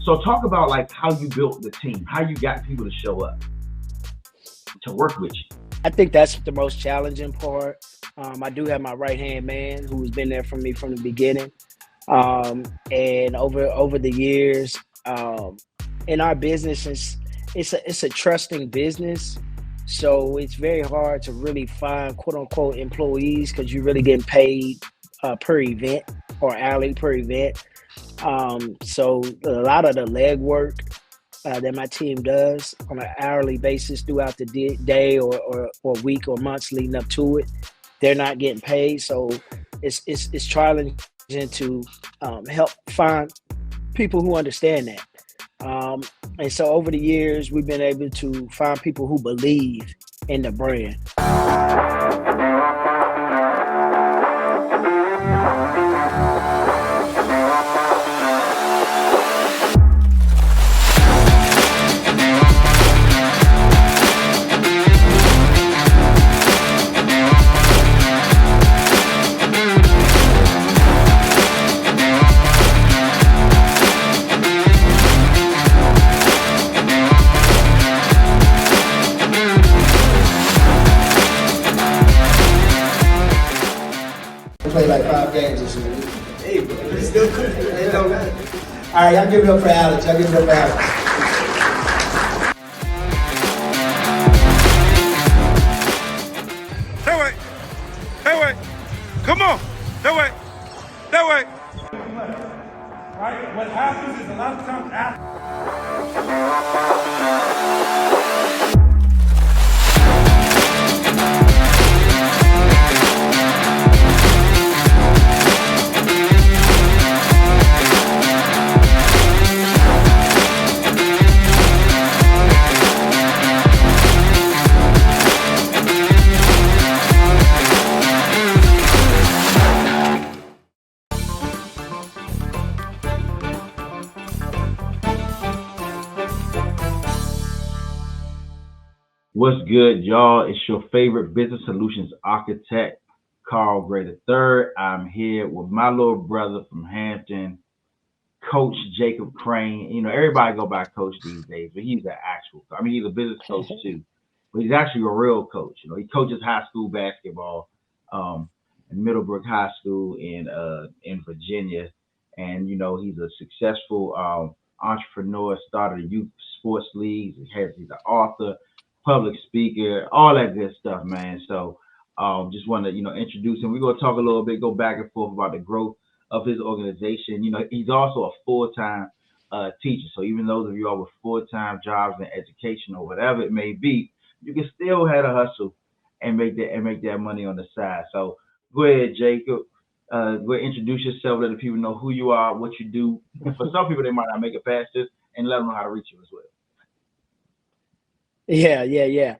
So talk about like how you built the team, how you got people to show up to work with you. I think that's the most challenging part. I do have my right hand man who's been there for me from the beginning, and over the years, in our business, it's a trusting business, so it's very hard to really find quote unquote employees because you're really getting paid per event or hourly per event. So a lot of the legwork that my team does on an hourly basis throughout the day or week or months leading up to it, they're not getting paid. So it's challenging to help find people who understand that. And so over the years, we've been able to find people who believe in the brand. Play like 5 games this year. Hey, bro, it's still cooking. It don't matter. All right, y'all give it up for Alex. Y'all give it up for Alex. That way. That way. Come on. That way. That way. Right? What happens is a lot of times What's good, y'all? It's your favorite business solutions architect, Carl Gray III. I'm here with my little brother from Hampton, Coach Jacob Crane. You know, everybody go by Coach these days, but he's an actual, I mean, he's a business coach too, but he's actually a real coach. You know, he coaches high school basketball in Middlebrook High School in Virginia. And, you know, he's a successful entrepreneur, started a youth sports league. He's an author, public speaker, all that good stuff, man. So just want to, you know, introduce him. We're going to talk a little bit, go back and forth about the growth of his organization. You know, he's also a full-time teacher. So even those of you all with full-time jobs in education or whatever it may be, you can still have a hustle and make that money on the side. So go ahead, Jacob. Go ahead, introduce yourself, let the people know who you are, what you do. And for some people, they might not make it past this, and let them know how to reach you as well. Yeah.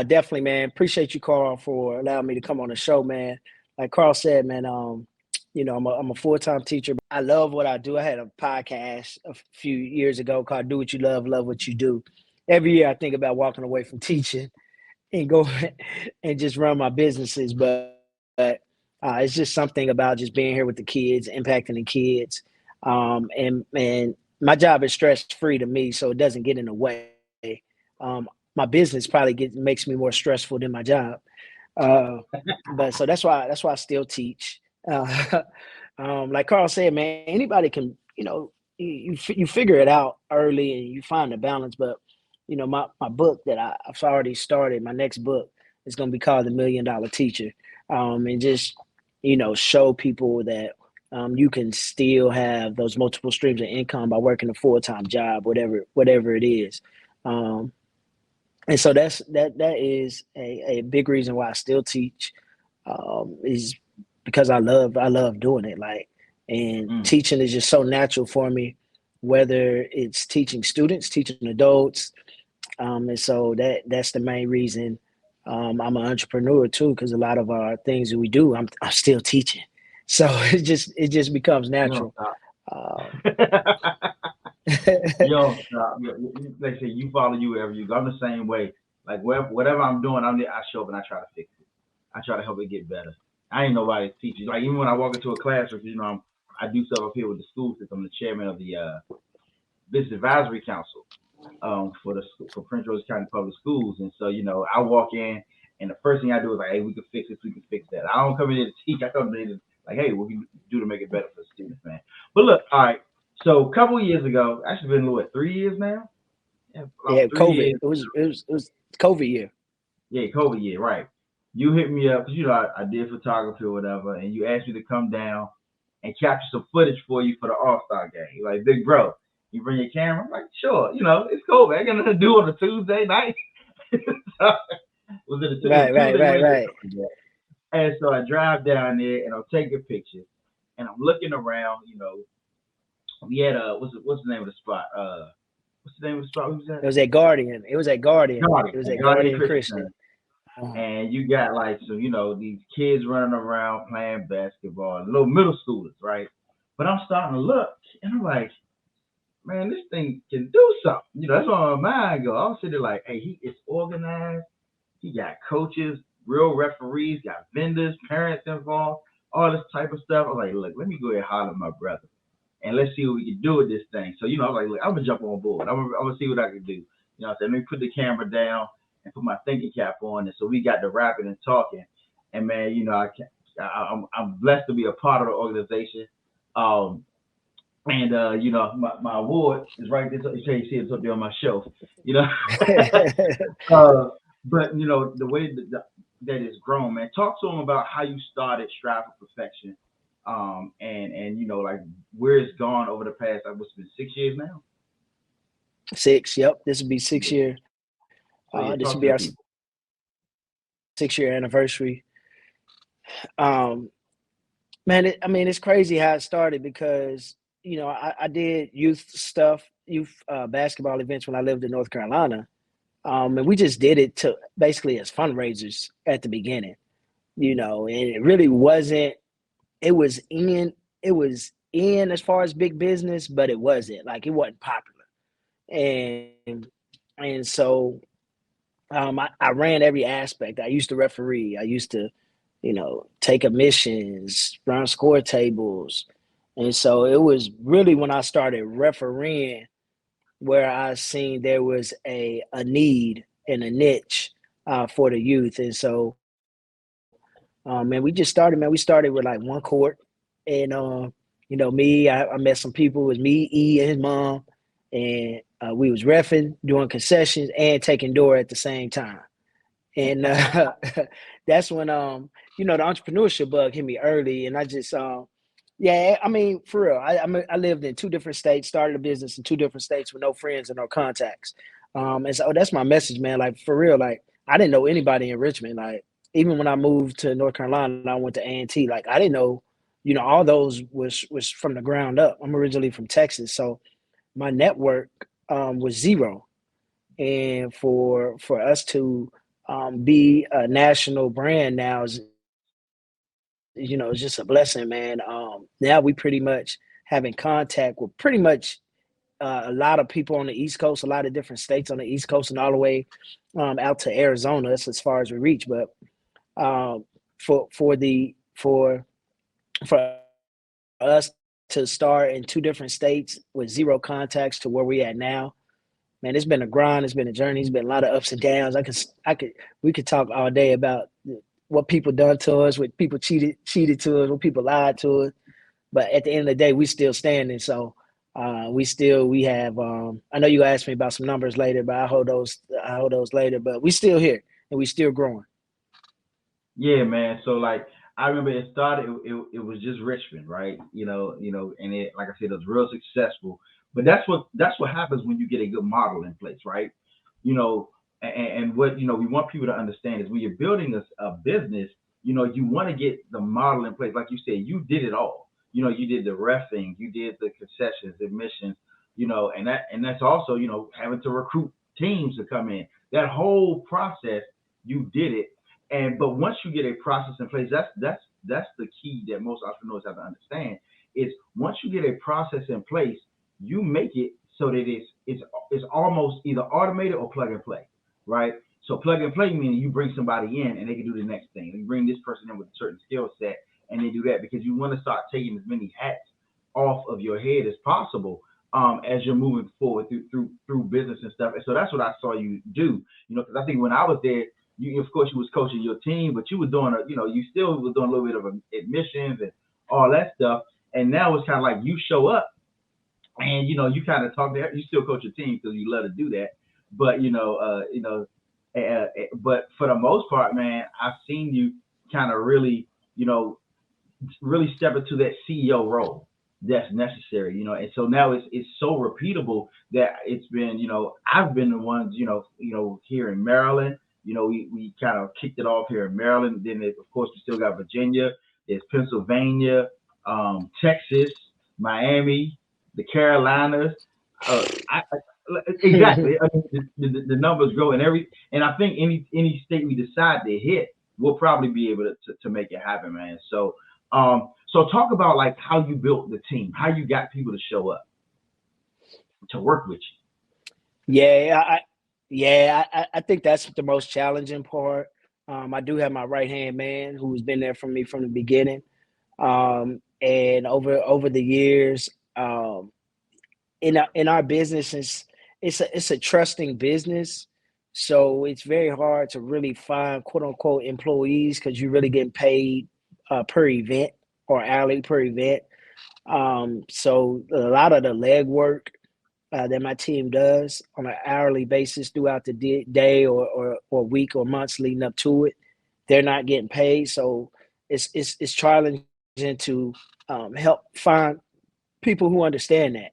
Definitely, man. Appreciate you, Carl, for allowing me to come on the show, man. Like Carl said, man, you know, I'm a full-time teacher. I love what I do. I had a podcast a few years ago called Do What You Love, Love What You Do. Every year I think about walking away from teaching and go and just run my businesses. But it's just something about just being here with the kids, impacting the kids. And my job is stress-free to me, so it doesn't get in the way. My business probably makes me more stressful than my job. But so that's why I still teach. Like Carl said, man, anybody can, you know, you figure it out early and you find the balance. But, you know, my book that I've already started, my next book is going to be called The $1 Million Teacher. And just, you know, show people that you can still have those multiple streams of income by working a full-time job, whatever it is. And so that is a big reason why I still teach, is because I love doing it. Like, and teaching is just so natural for me, whether it's teaching students, teaching adults. And so that's the main reason I'm an entrepreneur too, because a lot of our things that we do, I'm still teaching. So it just becomes natural. Yo, like I say, you follow you wherever you go. I'm the same way. Like whatever I'm doing, I show up and I try to fix it. I try to help it get better. I ain't nobody teaching. Like even when I walk into a classroom, you know, I do stuff up here with the school system. I'm the chairman of the business advisory council for Prince George's County Public Schools. And so, I walk in and the first thing I do is like, hey, we can fix this, we can fix that. I don't come in here to teach. I come in here to like, hey, what can we do to make it better for the students, man? But look, all right. So a couple of years ago, actually been what, 3 years now? Yeah, COVID. It was COVID year. Yeah, COVID year, right. You hit me up because I did photography or whatever, and you asked me to come down and capture some footage for you for the All-Star game. You're like, big bro, you bring your camera? I'm like, sure. It's COVID. I ain't got nothing to do on a Tuesday night. Was it a Tuesday? Right. And so I drive down there and I'm taking pictures and I'm looking around. We had what's the name of the spot? What's the name of the spot? It was at Guardian. It was at Guardian Christian. And you got like these kids running around playing basketball, little middle schoolers, right? But I'm starting to look and I'm like, man, this thing can do something. That's where my mind go. I'm sitting there like, hey, it's organized. He got coaches, real referees, got vendors, parents involved, all this type of stuff. I'm like, look, let me go ahead and holler at my brother. And let's see what we can do with this thing. So, I'm like, look, I'm going to jump on board. I'm going to see what I can do. I said, let me put the camera down and put my thinking cap on. And so we got to rapping and talking. And, man, I'm blessed to be a part of the organization. My award is right there. You see it's up there on my shelf, But, the way that it's grown, man, talk to them about how you started Strive for Perfection. And like where it's gone over the past, what's been 6 years now? 6, yep. This would be 6 year. This would be our 6-year anniversary. Man, it's crazy how it started because, I did youth stuff, basketball events when I lived in North Carolina. And we just did it to basically as fundraisers at the beginning, and it really wasn't. It was in as far as big business, but it wasn't popular. And so I ran every aspect. I used to referee. I used to, take admissions, run score tables. And so it was really when I started refereeing where I seen there was a need and a niche for the youth. And so we just started, man. We started with like one court and, I met some people. It was me, E, and his mom. And we was reffing, doing concessions, and taking door at the same time. And that's when, the entrepreneurship bug hit me early. And I just, for real, I lived in 2 different states, started a business in 2 different states with no friends and no contacts. And so that's my message, man. Like, for real, like, I didn't know anybody in Richmond. Like, even when I moved to North Carolina, I went to A&T. Like, I didn't know, all those was from the ground up. I'm originally from Texas, so my network was zero. And for us to be a national brand now is, it's just a blessing, man. Now we pretty much having contact with pretty much a lot of people on the East Coast, a lot of different states on the East Coast, and all the way out to Arizona. That's as far as we reach, but. For us to start in 2 different states with 0 contacts to where we at now, man, it's been a grind. It's been a journey. It's been a lot of ups and downs. We could talk all day about what people done to us, what people cheated to us, what people lied to us. But at the end of the day, we still standing. So we have. I know you asked me about some numbers later, but I hold those later. But we still here and we still growing. Yeah, man. So like I remember it started. It was just Richmond, right? And it, like I said, it was real successful. But that's what happens when you get a good model in place, right? And what we want people to understand is when you're building a business, you want to get the model in place. Like you said, you did it all. You did the reffing, you did the concessions, admissions, and that's also having to recruit teams to come in. That whole process, you did it. But once you get a process in place, that's the key that most entrepreneurs have to understand is once you get a process in place, you make it so that it's almost either automated or plug and play, right? So plug and play meaning you bring somebody in and they can do the next thing. You bring this person in with a certain skill set and they do that because you want to start taking as many hats off of your head as possible. as you're moving forward through business and stuff. And so that's what I saw you do, because I think when I was there, you of course you was coaching your team, but you were doing you still were doing a little bit of admissions and all that stuff. And now it's kind of like you show up and you kind of talk there. You still coach your team because you love to do that, but but for the most part, man, I've seen you kind of really really step into that CEO role that's necessary, and so now it's so repeatable that it's been, I've been the ones, here in Maryland, we kind of kicked it off here in Maryland. Then of course we still got Virginia, there's Pennsylvania, Texas, Miami, the Carolinas. Exactly. I mean, the numbers grow and I think any state we decide to hit, we'll probably be able to make it happen, man. So talk about like how you built the team, how you got people to show up to work with you. I think that's the most challenging part. I do have my right hand man who's been there for me from the beginning, and over the years, in our business, it's a trusting business, so it's very hard to really find quote unquote employees because you're really getting paid per event or hourly per event. So a lot of the legwork that my team does on an hourly basis throughout the day or week or months leading up to it, they're not getting paid. So it's challenging to help find people who understand that.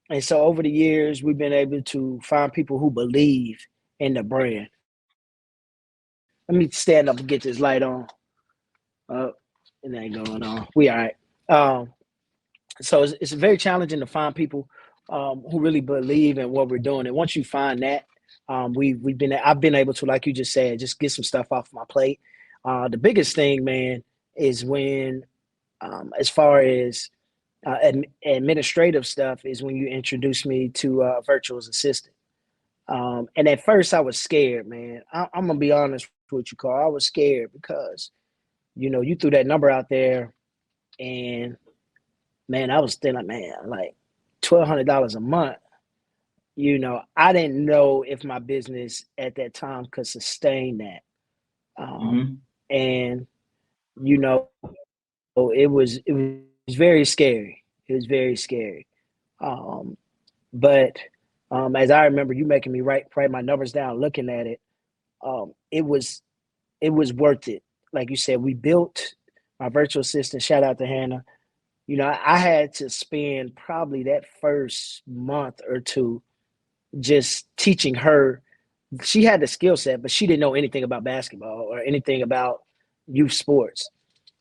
And so over the years, we've been able to find people who believe in the brand. Let me stand up and get this light on. It ain't going on. We all right. So it's very challenging to find people who really believe in what we're doing. And once you find that, I've been able to, like you just said, just get some stuff off my plate. The biggest thing, man, is when, as far as administrative stuff, is when you introduce me to a virtual assistant. And at first I was scared, man. I'm gonna be honest with you, Carl. I was scared because, you threw that number out there, and man, I was thinking, man, like $1,200 a month. I didn't know if my business at that time could sustain that. And it was very scary. It was very scary. But as I remember you making me write my numbers down, looking at it, it was worth it. Like you said, we built my virtual assistant. Shout out to Hannah. I had to spend probably that first month or two just teaching her. She had the skill set, but she didn't know anything about basketball or anything about youth sports.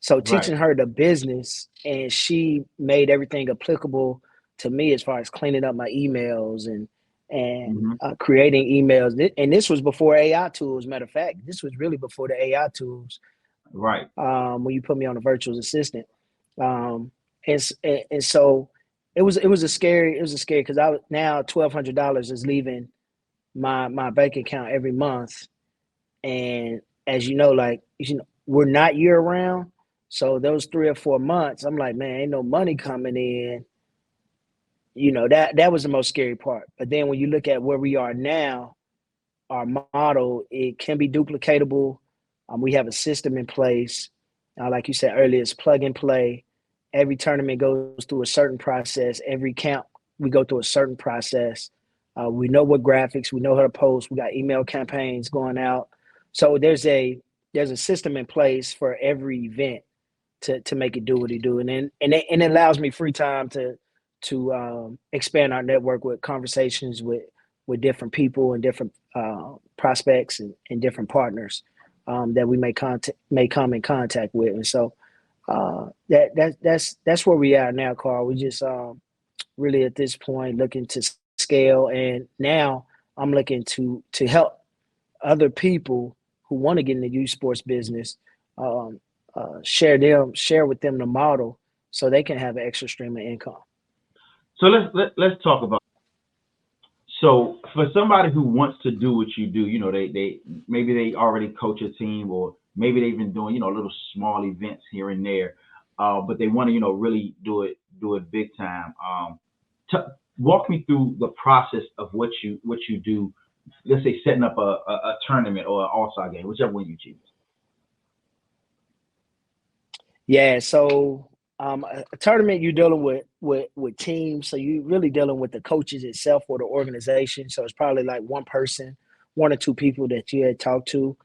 So teaching her the business, and she made everything applicable to me as far as cleaning up my emails and creating emails. And this was before AI tools. Matter of fact, this was really before the AI tools. Right. When you put me on a virtual assistant. And so it was a scary because now $1,200 is leaving my bank account every month. And as you know, we're not year round. So those 3 or 4 months, I'm like, man, ain't no money coming in. That was the most scary part. But then when you look at where we are now, our model, it can be duplicatable. We have a system in place. Like you said earlier, it's plug and play. Every tournament goes through a certain process. Every camp, we go through a certain process. We know what graphics, we know how to post. We got email campaigns going out. So there's a system in place for every event to make it do what it do. And it allows me free time to expand our network with conversations with different people and different prospects and different partners that we may come in contact with. And so that's where we are now, Carl. We just really at this point looking to scale, and now I'm looking to help other people who want to get in the youth sports business, share with them the model so they can have an extra stream of income. So let's talk about. So for somebody who wants to do what you do, they maybe they already coach a team, or maybe they've been doing little small events here and there, but they want to really do it big time. walk me through the process of what you do. Let's say setting up a tournament or an all-star game, whichever one you choose. Yeah, so a tournament you're dealing with teams, so you're really dealing with the coaches itself or the organization. So it's probably like one person, one or two people that you had talked to.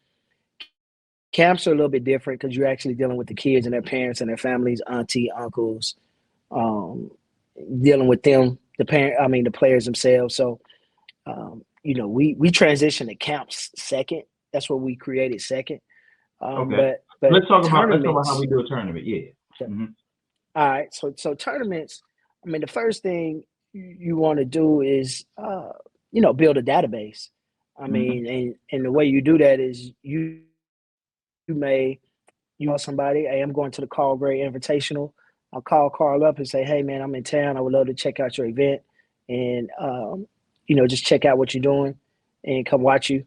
Camps are a little bit different because you're actually dealing with the kids and their parents and their families, auntie, uncles, um, dealing with them, the players themselves. So we transitioned to camps second. That's what we created second. Okay. But Let's talk about how tournaments. we do a tournament. Yeah. Hmm. All right, so tournaments. I mean, the first thing you want to do is build a database. I Hmm. mean, and the way you do that is you call somebody. Hey, I'm going to the Carl Gray Invitational. I'll call Carl up and say, hey man, I'm in town. I would love to check out your event, and just check out what you're doing, and come watch you.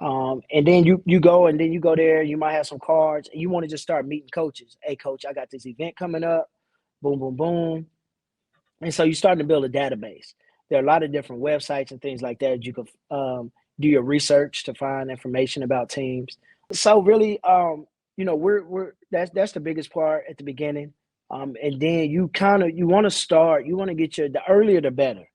And then you go and then you go there. You might have some cards, and you want to just start meeting coaches. Hey, coach, I got this event coming up. Boom, boom, boom. And so you're starting to build a database. There are a lot of different websites and things like that. You can do your research to find information about teams. So really, we're that's the biggest part at the beginning. And then you want to start. You want to get the earlier the better,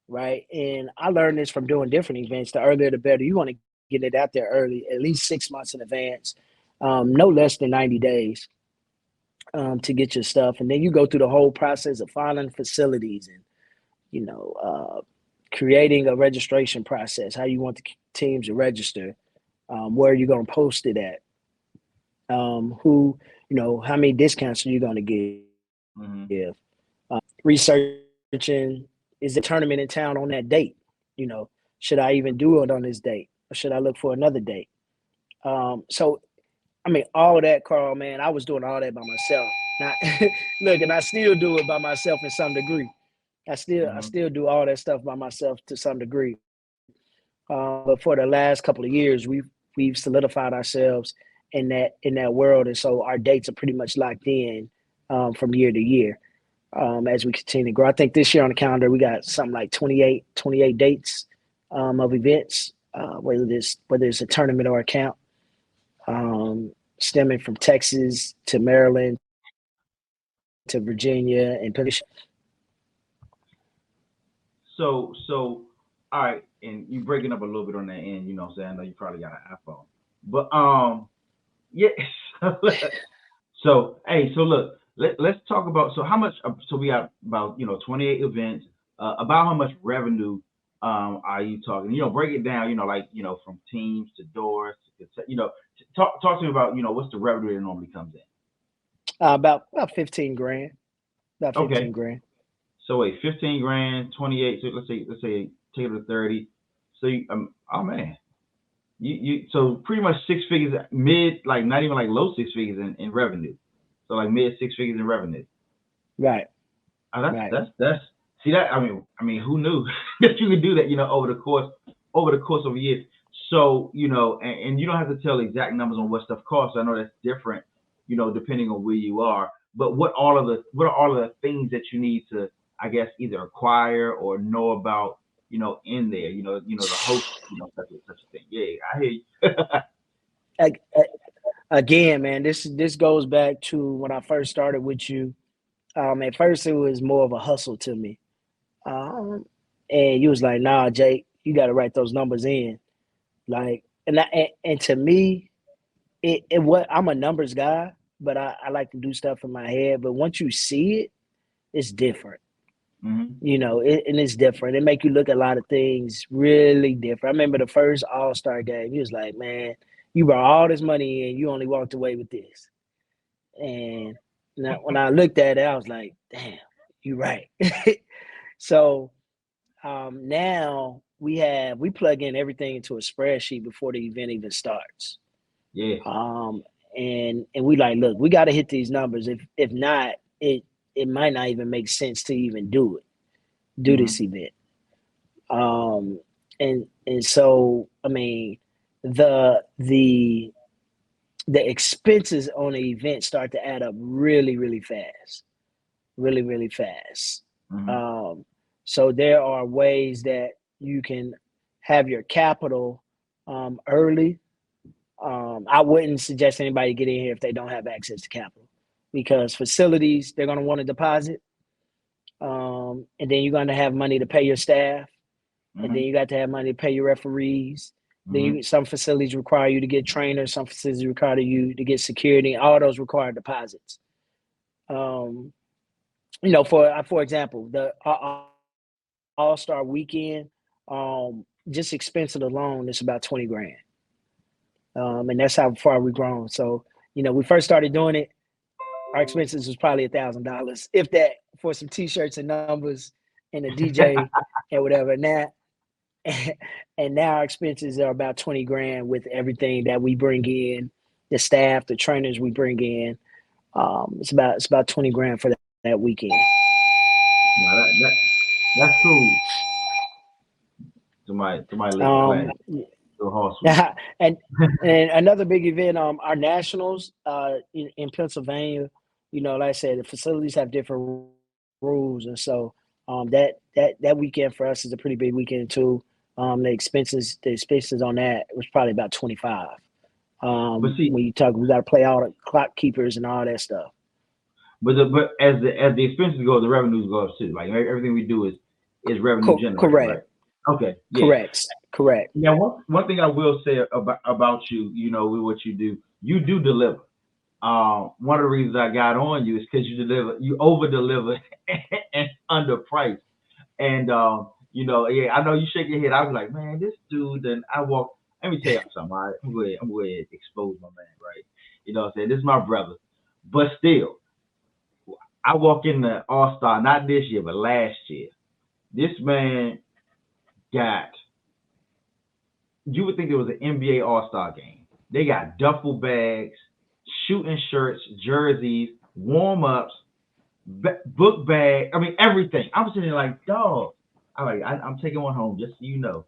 right? And I learned this from doing different events. The earlier the better. You want to get it out there early, at least 6 months in advance, no less than 90 days. To get your stuff, and then you go through the whole process of finding facilities and creating a registration process. How you want the teams to register, where you're going to post it at, how many discounts are you going to Hmm. give? Researching, is the tournament in town on that date? Should I even do it on this date, or should I look for another date? So I mean, all that, Carl, man, I was doing all that by myself. Now, look, and I still do it by myself in some degree. I Hmm. still do all that stuff by myself to some degree. But for the last couple of years, we've solidified ourselves in that world, and so our dates are pretty much locked in from year to year as we continue to grow. I think this year on the calendar we got something like 28 dates of events, whether it's a tournament or a camp. Stemming from Texas to Maryland to Virginia and Pennsylvania. So, all right, and you breaking up a little bit on that end. You know what I'm saying? I know you probably got an iPhone, but yeah. So, hey, so look, let's talk about, so how much, so we got about, 28 events. About how much revenue are you talking? Break it down, from teams to doors to, talk to me about, what's the revenue that normally comes in. About 15 grand. About 15 Okay. grand. So wait, 15 grand, 28. So let's say take it to 30. So oh man, so pretty much six figures, mid, like not even like low six figures in revenue. So like mid six figures in revenue. Right. Oh, Right. that's see that, I mean who knew that you could do that, over the course of a year. So, and you don't have to tell exact numbers on what stuff costs. I know that's different, depending on where you are. But what are all of the things that you need to, I guess, either acquire or know about, in there, the host, such a thing. Yeah, I hear you. Ag- Again, man, this goes back to when I first started with you. At first, it was more of a hustle to me, and you was like, "Nah, Jake, you got to write those numbers in." Like, and to me, it what I'm a numbers guy, but I like to do stuff in my head. But once you see it, it's different. Hmm. And it's different. It make you look at a lot of things really different. I remember the first All-Star game. He was like, "Man, you brought all this money in, you only walked away with this." And now, when I looked at it, I was like, "Damn, you're right." So now we plug in everything into a spreadsheet before the event even starts. Yeah. Um, and we like, look, we got to hit these numbers. If not, it might not even make sense to even do this Hmm. event. Um, and so I mean, the the the expenses on the event start to add up really really fast, really really fast. Hmm. Um, So there are ways that you can have your capital early. I wouldn't suggest anybody get in here if they don't have access to capital, because facilities, they're going to want a deposit. And then you're going to have money to pay your staff. And then you got to have money to pay your referees. Then some facilities require you to get trainers. Some facilities require you to get security. All those require deposits. For example, the All-Star weekend, just expenses alone is about 20 grand. And that's how far we've grown. So, we first started doing it, our expenses was probably $1,000, if that, for some T-shirts and numbers and a DJ and whatever. And now our expenses are about 20 grand with everything that we bring in, the staff, the trainers we bring in. It's about 20 grand for that weekend. No, that's cool. Somebody yeah, and another big event, our nationals in Pennsylvania. Like I said, the facilities have different rules, and so that weekend for us is a pretty big weekend too. The expenses on that was probably about 25. But see, when you talk, we got to play all the clock keepers and all that stuff. But as the expenses go, the revenues go up too. Like everything we do is revenue generated. Correct. Right? Okay. Yeah. Correct. Now, one thing I will say about you, with what you do deliver. One of the reasons I got on you is because you over deliver and under price. And I know you shake your head. I was like, man, this dude. And let me tell you something. All right? I'm going to expose my man, right? You know what I'm saying? This is my brother. But still, I walk in the All-Star, not this year, but last year. This man got, you would think it was an NBA All-Star game. They got duffel bags, shooting shirts, jerseys, warm-ups, book bag. I mean, everything. I'm sitting there like, dog. I'm taking one home, just so you know.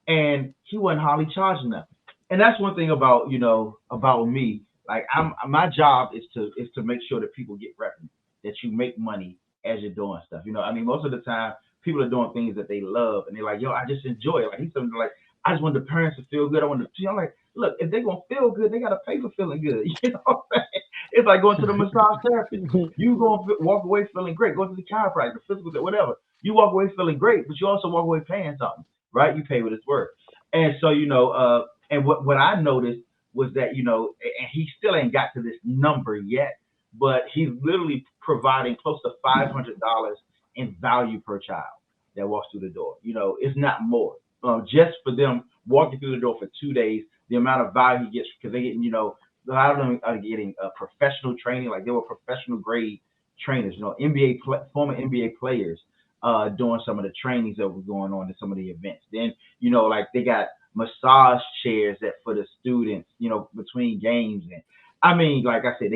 And he wasn't hardly charging nothing. And that's one thing about me. Like, my job is to make sure that people get revenue, that you make money as you're doing stuff. Most of the time people are doing things that they love and they're like, yo, I just enjoy it. Like he's something like, I just want the parents to feel good. I'm like, look, if they're gonna feel good, they gotta pay for feeling good. You know what I'm saying? It's like going to the massage therapist. You gonna walk away feeling great. Go to the chiropractor, physical, whatever. You walk away feeling great, but you also walk away paying something, right? You pay what it's worth. And so, and what I noticed was that, and he still ain't got to this number yet, but he's literally providing close to $500 in value per child that walks through the door. It's not more. Just for them walking through the door for 2 days, the amount of value he gets, because they're getting, a lot of them are getting professional training, like they were professional grade trainers, former NBA players doing some of the trainings that were going on in some of the events. Then, like they got massage chairs for the students, between games. And like I said,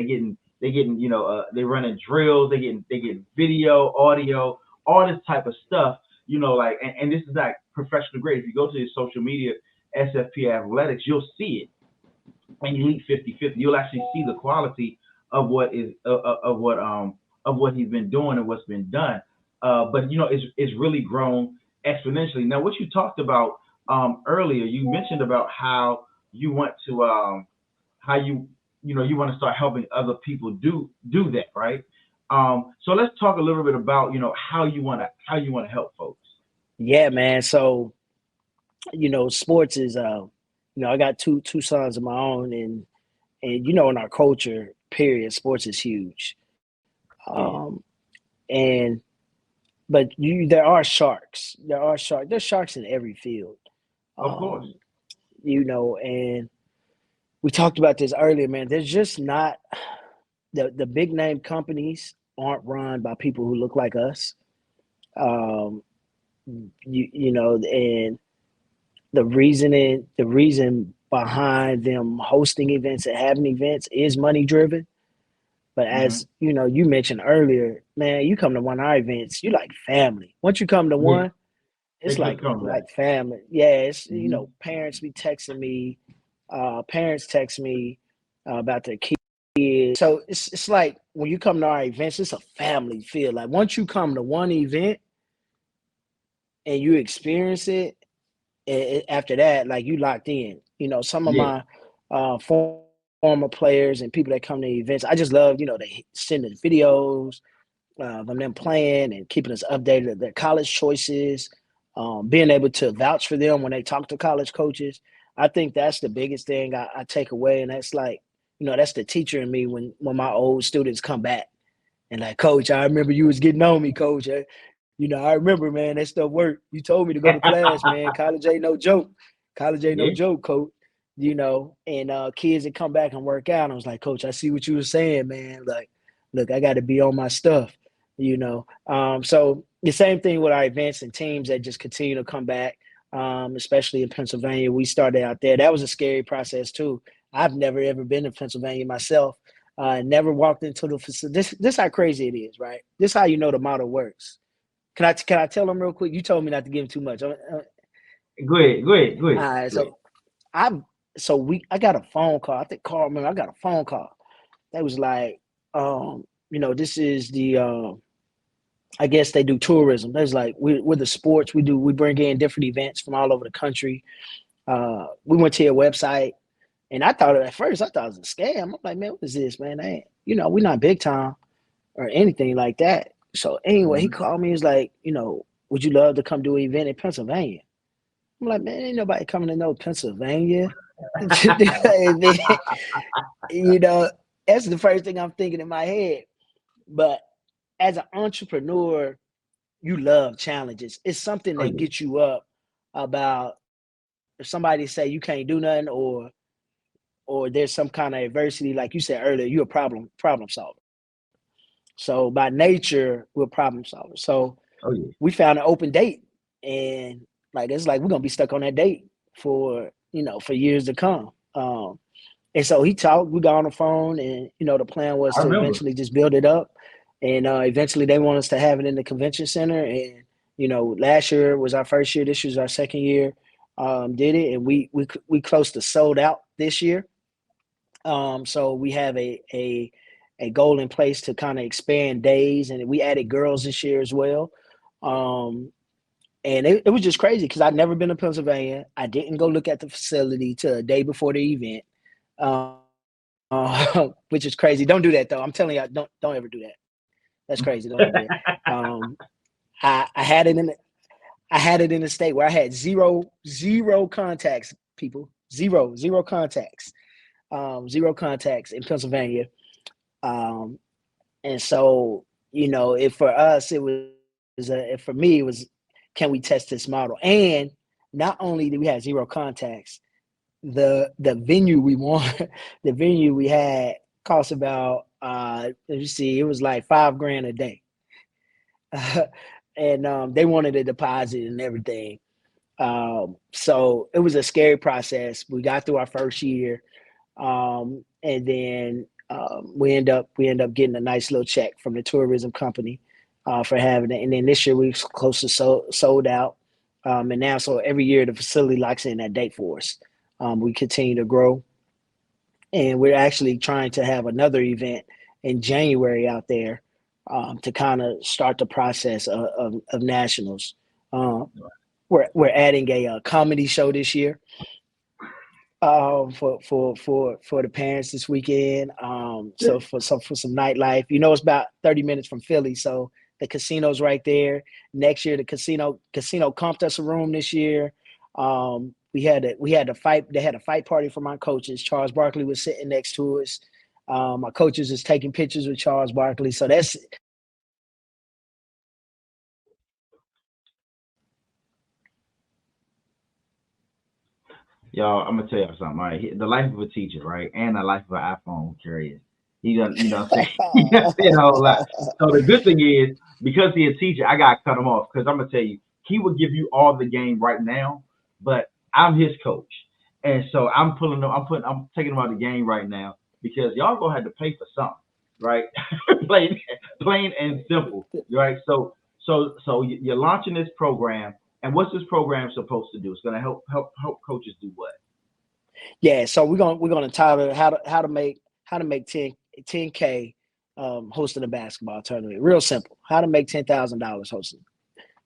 they're running drills, they get video, audio, all this type of stuff, and this is like professional grade. If you go to his social media, SFP Athletics, you'll see it. And Elite 50/50, you'll actually see the quality of what he's been doing and what's been done. But it's really grown exponentially. Now, what you talked about earlier, you mentioned about how you want to you want to start helping other people do that, right? So let's talk a little bit about how you want to help folks. Yeah, man. So sports is I got two sons of my own, and in our culture, period, sports is huge. But there are sharks. There's sharks in every field. Of course. And we talked about this earlier, man. There's just not the big name companies aren't run by people who look like us. And the reason behind them hosting events and having events is money driven. But as you mentioned earlier, man, you come to one of our events, you like family. Once you come to one, it's like family. Yeah, it's parents be texting me, parents text me about their kids. So it's like when you come to our events, it's a family feel. Like once you come to one event, and you experience it, after that, like you locked in. You know, some of Yeah. my former players and people that come to events, I just love, you know, they send us videos of them playing and keeping us updated of their college choices, being able to vouch for them when they talk to college coaches. I think that's the biggest thing I take away, and that's like, you know, that's the teacher in me when my old students come back and like, Coach, I remember you was getting on me, Coach. You know, I remember, man, that stuff worked. You told me to go to class, man. College ain't no joke. College ain't no Yeah. joke, Coach. You know, and kids that come back and work out, I was like, Coach, I see what you were saying, man. Like, look, I got to be on my stuff, you know. So the same thing with our events and teams that just continue to come back, especially in Pennsylvania. We started out there. That was a scary process, too. I've never, ever been to Pennsylvania myself. Never walked into the facility. This how crazy it is, right? This how you know the model works. Can I tell them real quick? You told me not to give him too much. All Go ahead. Go ahead. Go ahead. right, Go ahead. I got a phone call. I think Carl, remember, I got a phone call. That was like, you know, this is the I guess they do tourism. That's like we're the sports. We bring in different events from all over the country. We went to your website, and I thought at first I thought it was a scam. I'm like, man, what is this, man? You know, we're not big time or anything like that. So anyway, he Mhm. called me. He's like, you know, would you love to come do an event in Pennsylvania? I'm like, man, ain't nobody coming to know Pennsylvania. You know, that's the first thing I'm thinking in my head. But as an entrepreneur, you love challenges. It's something Oh that yeah. gets you up about if somebody say you can't do nothing or there's some kind of adversity, like you said earlier, you're a problem solver. So by nature, we're problem solvers. So Oh yeah. we found an open date, and like it's like we're gonna be stuck on that date for, you know, for years to come. And so he talked. We got on the phone, and you know the plan was I to remember. eventually just build it up, and eventually they want us to have it in the convention center. And you know, last year was our first year. This year's our second year. Did it, and we close to sold out this year. So we have a goal in place to kind of expand days, and we added girls this year as well. Um, and it was just crazy because I'd never been to Pennsylvania. I didn't go look at the facility till a day before the event, which is crazy. Don't do that though. I'm telling you, don't ever do that. That's crazy. Don't ever do that. Um, I had it in the state where I had zero contacts, people, zero contacts, zero contacts in Pennsylvania. Um, and so, you know, if for us, it was, if for me, it was, can we test this model? And not only did we have zero contacts, the venue we want, the venue we had cost about, let me see, it was like $5,000 a day. And they wanted a deposit and everything. So it was a scary process. We got through our first year, and then we end up getting a nice little check from the tourism company for having it. And then this year we close to sold out, and now so every year the facility locks in that date for us. We continue to grow, and we're actually trying to have another event in January out there to kind of start the process of nationals. Um, we're adding a comedy show this year for the parents this weekend. So for some nightlife, you know, it's about 30 minutes from Philly, so the casino's right there. Next year, the casino comped us a room this year. We had a fight. They had a fight party for my coaches. Charles Barkley was sitting next to us. My coaches is taking pictures with Charles Barkley. So that's Y'all, I'm gonna tell y'all something. Right, the life of a teacher, right, and the life of an iPhone carrier. You know what I'm saying? He done said a whole lot. So the good thing is, because he's a teacher, I gotta cut him off because I'm gonna tell you, he would give you all the game right now, but I'm his coach, and so I'm taking him out of the game right now because y'all gonna have to pay for something, right? Plain and simple, right? So you're launching this program, and what's this program supposed to do? It's gonna help coaches do what? yeah. So we're gonna title it how to make 10K hosting a basketball tournament. Real simple. How to make $10,000 hosting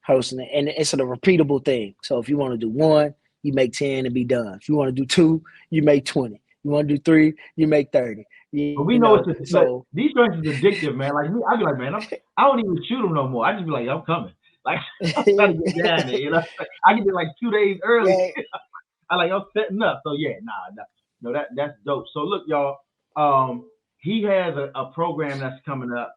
hosting it, and it's a repeatable thing. So if you want to do 1, you make 10 and be done. If you want to do 2, you make 20. You want to do 3, you make 30. But we know it's like these joints is addictive, man. Like me, I be like, man, I don't even shoot them no more. I just be like, I'm coming. Like I'm trying to get down there, you know. I get there like 2 days early. Yeah. I like I'm setting up. So yeah, no, that's dope. So look, y'all, he has a program that's coming up,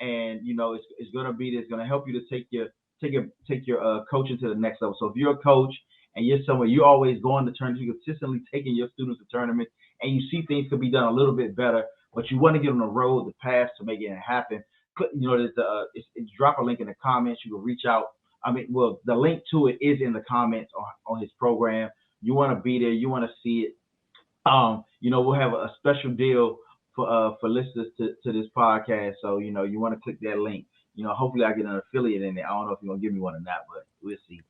and you know it's gonna help you to take your coaching to the next level. So if you're a coach and you're somewhere, you're always going to tournaments, you're consistently taking your students to tournaments, and you see things could be done a little bit better, but you want to get on the road, the path to make it happen. You know, it's drop a link in the comments. You can reach out. I mean, well, the link to it is in the comments on his program. You want to be there. You want to see it. You know, we'll have a special deal for listeners to this podcast. So, you know, you want to click that link. You know, hopefully I get an affiliate in there. I don't know if you're gonna give me one or not, but we'll see.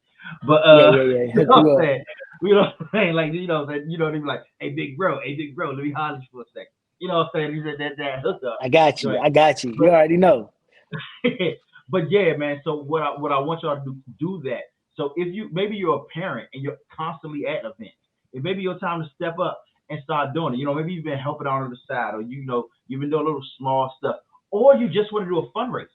But yeah. you know what I'm saying? You know what I'm saying? Like, you know, they be like, hey big bro, let me holler for a second. You know what I'm saying? He said that hookup. I got you. You already know. But yeah, man. So what I want y'all to do that. So if maybe you're a parent and you're constantly at events, it may be your time to step up and start doing it. You know, maybe you've been helping out on the side, or you know, you've been doing a little small stuff, or you just want to do a fundraiser.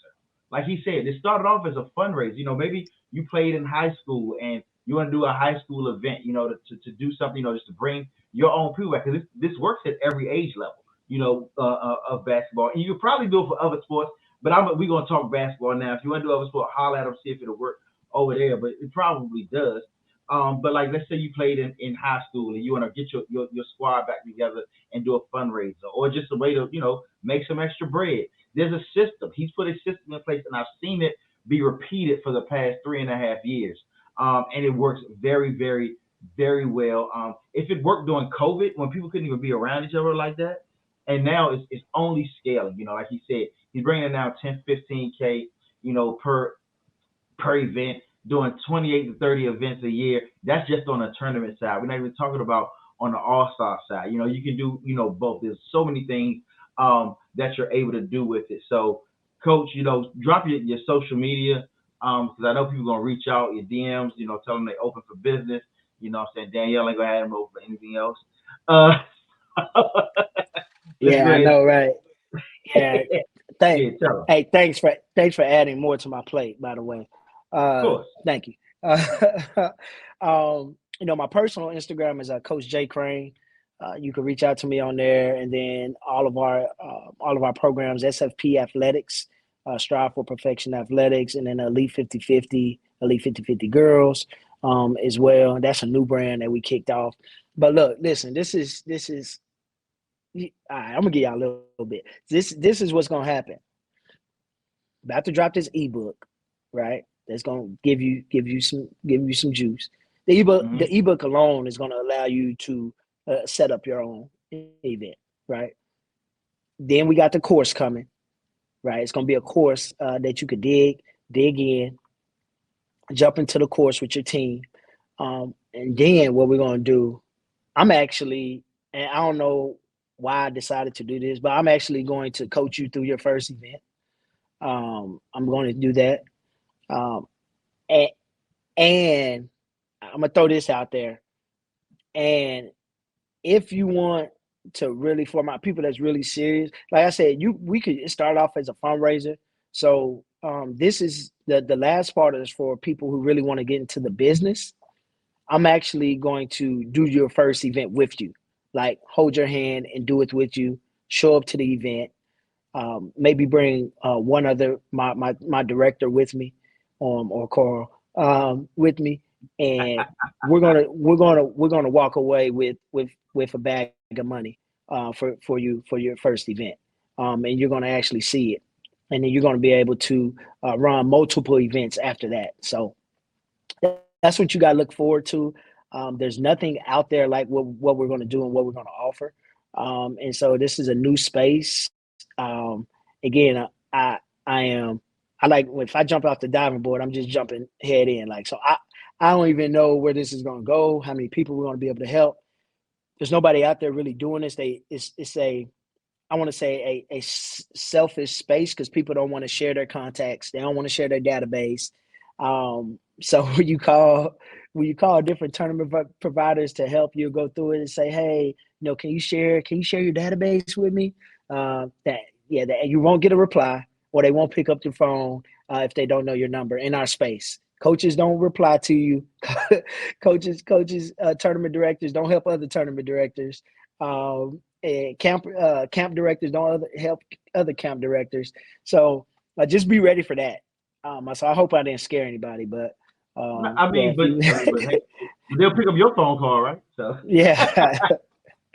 Like he said, it started off as a fundraiser. You know, maybe you played in high school and you want to do a high school event, you know, to do something, you know, just to bring your own people back. Because this works at every age level, you know, of basketball. And you could probably do it for other sports, but we're going to talk basketball now. If you want to do other sports, holler at them, see if it'll work over there. But it probably does. But like, let's say you played in high school and you want to get your squad back together and do a fundraiser, or just a way to, you know, make some extra bread. There's a system. He's put a system in place, and I've seen it be repeated for the past 3.5 years. And it works very, very, very well. If it worked during COVID, when people couldn't even be around each other like that, and now it's only scaling. You know, like he said, he's bringing in now 10, 15K, you know, per event, doing 28 to 30 events a year. That's just on the tournament side. We're not even talking about on the all-star side. You know, you can do, you know, both. There's so many things that you're able to do with it. So, Coach, you know, drop your social media, because I know people are going to reach out, your DMs, you know, tell them they're open for business. You know what I'm saying? Danielle ain't going to have them over for anything else. Yeah, I know, right? Yeah. Thanks for adding more to my plate, by the way. Of course. Thank you. You know, my personal Instagram is Coach J Crane. You can reach out to me on there, and then all of our programs, SFP Athletics, Strive for Perfection Athletics, and then Elite 50/50, Elite 50/50 Girls, as well. And that's a new brand that we kicked off. But look, listen, this is. All right, I'm gonna give y'all a little bit. This is what's gonna happen. About to drop this ebook, right? That's gonna give you some juice. The ebook alone is gonna allow you to set up your own event, right? Then we got the course coming, right? It's gonna be a course that you could dig in, jump into the course with your team, and then what we're gonna do. I'm actually, and I don't know why I decided to do this, but I'm actually going to coach you through your first event. I'm going to do that. And I'm going to throw this out there. And if you want to really, for my people that's really serious, like I said, we could start off as a fundraiser. So this is the last part is for people who really want to get into the business. I'm actually going to do your first event with you. Like, hold your hand and do it with you. Show up to the event. Maybe bring one other my director with me, or Carl with me, and we're gonna walk away with a bag of money for you for your first event, and you're gonna actually see it, and then you're gonna be able to run multiple events after that. So that's what you got to look forward to. There's nothing out there like what we're going to do and what we're going to offer. And so this is a new space. Again, I like, if I jump off the diving board, I'm just jumping head in. Like, so I don't even know where this is going to go, how many people we're going to be able to help. There's nobody out there really doing this. I want to say a selfish space, because people don't want to share their contacts. They don't want to share their database. So when you call different tournament providers to help you go through it and say, hey, can you share your database with me? That you won't get a reply, or they won't pick up your phone if they don't know your number in our space. Coaches don't reply to you. coaches, tournament directors don't help other tournament directors. And camp directors don't help other camp directors. So just be ready for that. So I hope I didn't scare anybody, but I mean, yeah, but hey, they'll pick up your phone call, right? So yeah.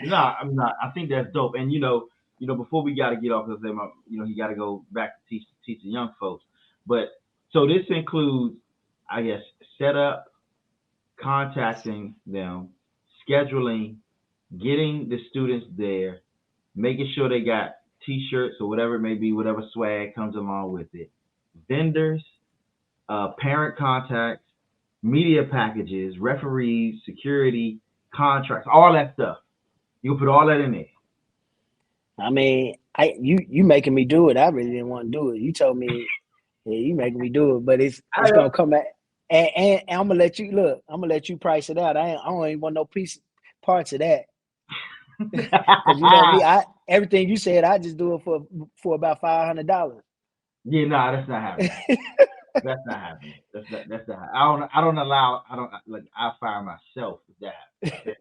no, I'm not. I think that's dope. And before we got to get off, because he got to go back to teach the young folks. But so this includes, I guess, setup, contacting them, scheduling, getting the students there, making sure they got T-shirts or whatever it may be, whatever swag comes along with it, vendors, parent contacts, media packages, referees, security, contracts, all that stuff. You can put all that in there. I mean, you making me do it. I really didn't want to do it. You told me, yeah, you making me do it, but it's gonna come back. And I'm gonna let you price it out. I don't even want no parts of that. Because you know me, everything you said, I just do it for about $500. Yeah, no, that's not happening. That's not happening. That's not. I don't allow. I fire myself if that happens. Okay?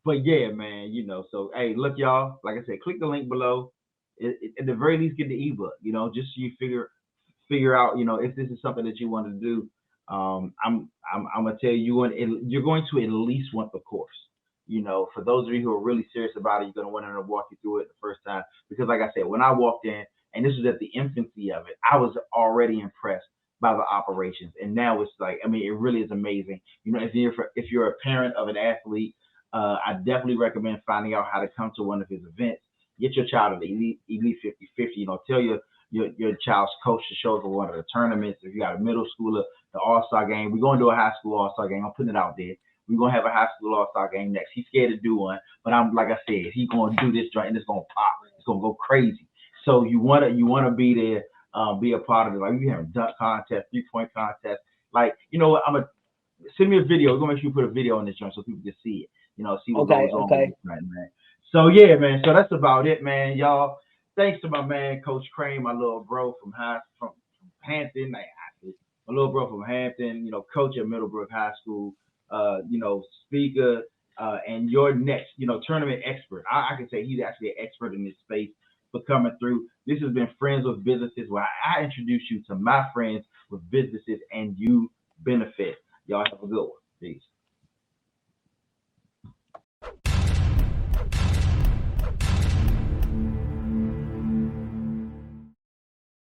But yeah, man, So hey, look, y'all. Like I said, click the link below. At the very least, get the ebook. Just so you figure out. If this is something that you want to do. I'm gonna tell you, you're going to at least want the course. For those of you who are really serious about it, you're gonna want to walk you through it the first time. Because like I said, when I walked in, and this was at the infancy of it, I was already impressed by the operations. And now it's like, it really is amazing. If you're a parent of an athlete, I definitely recommend finding out how to come to one of his events. Get your child at the Elite 50/50. Tell your child's coach to show up for one of the tournaments. If you got a middle schooler, the All-Star game. We're going to do a high school All-Star game. I'm putting it out there. We're going to have a high school All-Star game next. He's scared to do one, but like I said, he's going to do this joint and it's going to pop. It's going to go crazy. So you want to be there, be a part of it. Like we have a dunk contest, 3-point contest. Like, I'm going to send me a video. We're going to make sure you put a video on this joint so people can see it. See what goes on with this, right, man. So yeah, man. So that's about it, man. Y'all, thanks to my man, Coach Crane, my little bro from Hampton. My little bro from Hampton, coach at Middlebrook High School, speaker, and your next, tournament expert. I can say he's actually an expert in this space for coming through. This has been Friends with Businesses, where I introduce you to my friends with businesses and you benefit. Y'all have a good one. Peace.